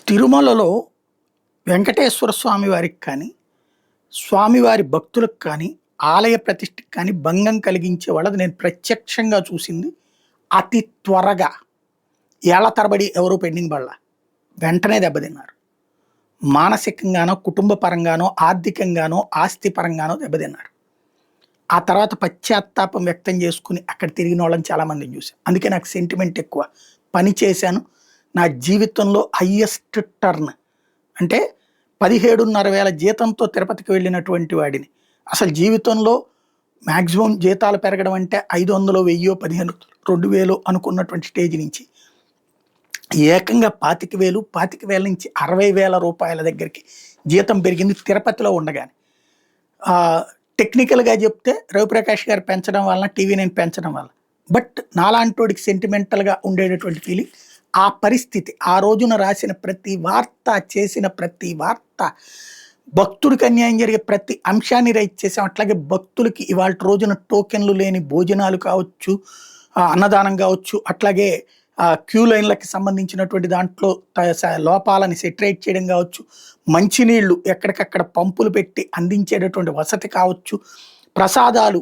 తిరుమలలో వెంకటేశ్వర స్వామి వారికి కానీ, స్వామివారి భక్తులకు కానీ, ఆలయ ప్రతిష్టకి కానీ భంగం కలిగించే వాళ్ళది నేను ప్రత్యక్షంగా చూసింది. అతి త్వరగా ఏళ్ల తరబడి ఎవరు పెండింగ్ పడల. వెంటనే దెబ్బతిన్నారు. మానసికంగానో, కుటుంబ పరంగానో, ఆర్థికంగానో, ఆస్తి పరంగానో దెబ్బతిన్నారు. ఆ తర్వాత పశ్చాత్తాపం వ్యక్తం చేసుకుని అక్కడ తిరిగిన వాళ్ళని చాలామందిని చూశాను. అందుకే నాకు సెంటిమెంట్ ఎక్కువ. పని చేశాను. నా జీవితంలో హయ్యెస్ట్ టర్న్ అంటే 17,500 జీతంతో తిరుపతికి వెళ్ళినటువంటి వాడిని. అసలు జీవితంలో మ్యాక్సిమం జీతాలు పెరగడం అంటే 500, 1000, 15, 2000 అనుకున్నటువంటి స్టేజ్ నుంచి ఏకంగా 25,000, 25,000 నుంచి 60,000 రూపాయల దగ్గరికి జీతం పెరిగింది తిరుపతిలో ఉండగానే. టెక్నికల్గా చెప్తే రవిప్రకాష్ గారు పెంచడం వలన, TV9 పెంచడం వల్ల. బట్ నాలాంటోడికి సెంటిమెంటల్గా ఉండేటటువంటి ఫీలింగ్ ఆ పరిస్థితి. ఆ రోజున రాసిన ప్రతి వార్త, చేసిన ప్రతి వార్త, భక్తుడికి అన్యాయం జరిగే ప్రతి అంశాన్ని రైట్ చేసాం. అట్లాగే భక్తులకి ఇవాళ రోజున టోకెన్లు లేని భోజనాలు కావచ్చు, అన్నదానం కావచ్చు, అట్లాగే క్యూ లైన్లకి సంబంధించినటువంటి దాంట్లో లోపాలని సెటరేట్ చేయడం కావచ్చు, మంచినీళ్లు ఎక్కడికక్కడ పంపులు పెట్టి అందించేటటువంటి వసతి కావచ్చు, ప్రసాదాలు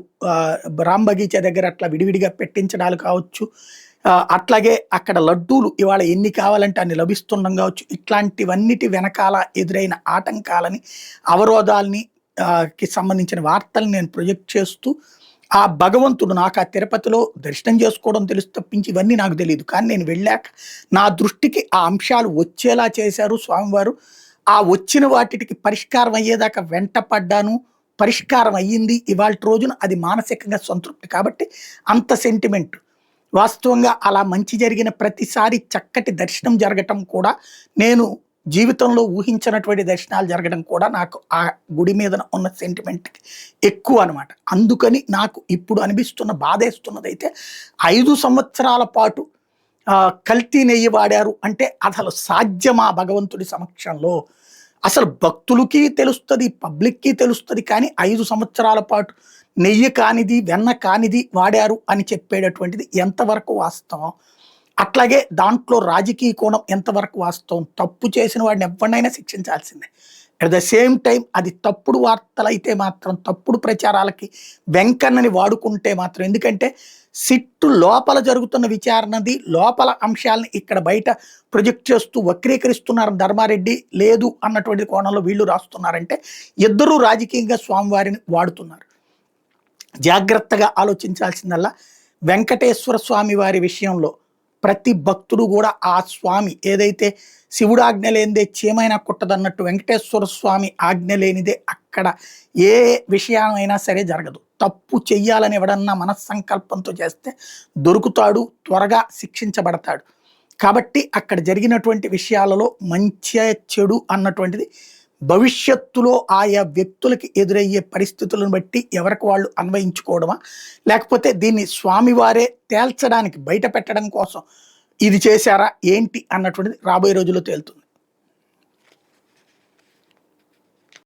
రామ్ బగీచా దగ్గర అట్లా విడివిడిగా పెట్టించడాలు కావచ్చు, అట్లాగే అక్కడ లడ్డూలు ఇవాళ ఎన్ని కావాలంటే అన్ని లభిస్తుండం కావచ్చు. ఇట్లాంటివన్నిటి వెనకాల ఎదురైన ఆటంకాలని, అవరోధాలని కి సంబంధించిన వార్తల్ని నేను ప్రొజెక్ట్ చేస్తూ, ఆ భగవంతుడు నాకు ఆ తిరుపతిలో దర్శనం చేసుకోవడం తెలుసు తప్పించి ఇవన్నీ నాకు తెలియదు. కానీ నేను వెళ్ళాక నా దృష్టికి ఆ అంశాలు వచ్చేలా చేశారు స్వామివారు. ఆ వచ్చిన వాటికి పరిష్కారం అయ్యేదాకా వెంట పడ్డాను. పరిష్కారం అయ్యింది. ఇవాళ రోజున అది మానసికంగా సంతృప్తి. కాబట్టి అంత సెంటిమెంట్. వాస్తవంగా అలా మంచి జరిగిన ప్రతిసారి చక్కటి దర్శనం జరగటం కూడా, నేను జీవితంలో ఊహించినటువంటి దర్శనాలు జరగడం కూడా నాకు ఆ గుడి మీద ఉన్న సెంటిమెంట్ ఎక్కువ అనమాట. అందుకని నాకు ఇప్పుడు అనిపిస్తున్న బాధేస్తున్నదైతే 5 సంవత్సరాల పాటు కల్తీ నెయ్యి వాడారు అంటే అసలు సాధ్యమా భగవంతుడి సమక్షంలో? అసలు భక్తులకి తెలుస్తుంది, పబ్లిక్కి తెలుస్తుంది. కానీ 5 సంవత్సరాల పాటు నెయ్యి కానిది, వెన్న కానిది వాడారు అని చెప్పేటటువంటిది ఎంతవరకు వాస్తవం? అట్లాగే దాంట్లో రాజకీయ కోణం ఎంతవరకు వాస్తవం? తప్పు చేసిన వాడిని ఎవరినైనా శిక్షించాల్సిందే. అట్ ద సేమ్ టైం అది తప్పుడు వార్తలు అయితే మాత్రం, తప్పుడు ప్రచారాలకి వెంకన్నని వాడుకుంటే మాత్రం, ఎందుకంటే సిట్టు లోపల జరుగుతున్న విచారణది, లోపల అంశాలని ఇక్కడ బయట ప్రొజెక్ట్ చేస్తూ వక్రీకరిస్తున్నారు ధర్మారెడ్డి, లేదు అన్నటువంటి కోణంలో వీళ్ళు రాస్తున్నారంటే ఇద్దరూ రాజకీయంగా స్వామివారిని వాడుతున్నారు. జాగ్రత్తగా ఆలోచించాల్సిందల్లా వెంకటేశ్వర స్వామి వారి విషయంలో ప్రతి భక్తుడు కూడా ఆ స్వామి ఏదైతే శివుడు ఆజ్ఞ లేనిదే చీమైనా కుట్టదన్నట్టు వెంకటేశ్వర స్వామి ఆజ్ఞ లేనిదే అక్కడ ఏ విషయమైనా సరే జరగదు. తప్పు చెయ్యాలని ఎవడన్నా మనస్సంకల్పంతో చేస్తే దొరుకుతాడు, త్వరగా శిక్షించబడతాడు. కాబట్టి అక్కడ జరిగినటువంటి విషయాలలో మంచి చెడు అన్నటువంటిది భవిష్యత్తులో ఆయా వ్యక్తులకి ఎదురయ్యే పరిస్థితులను బట్టి ఎవరికి వాళ్ళు అన్వయించుకోవడమా, లేకపోతే దీన్ని స్వామివారే తేల్చడానికి, బయట పెట్టడం కోసం ఇది చేశారా ఏంటి అన్నటువంటిది రాబోయే రోజుల్లో తేలుతుంది.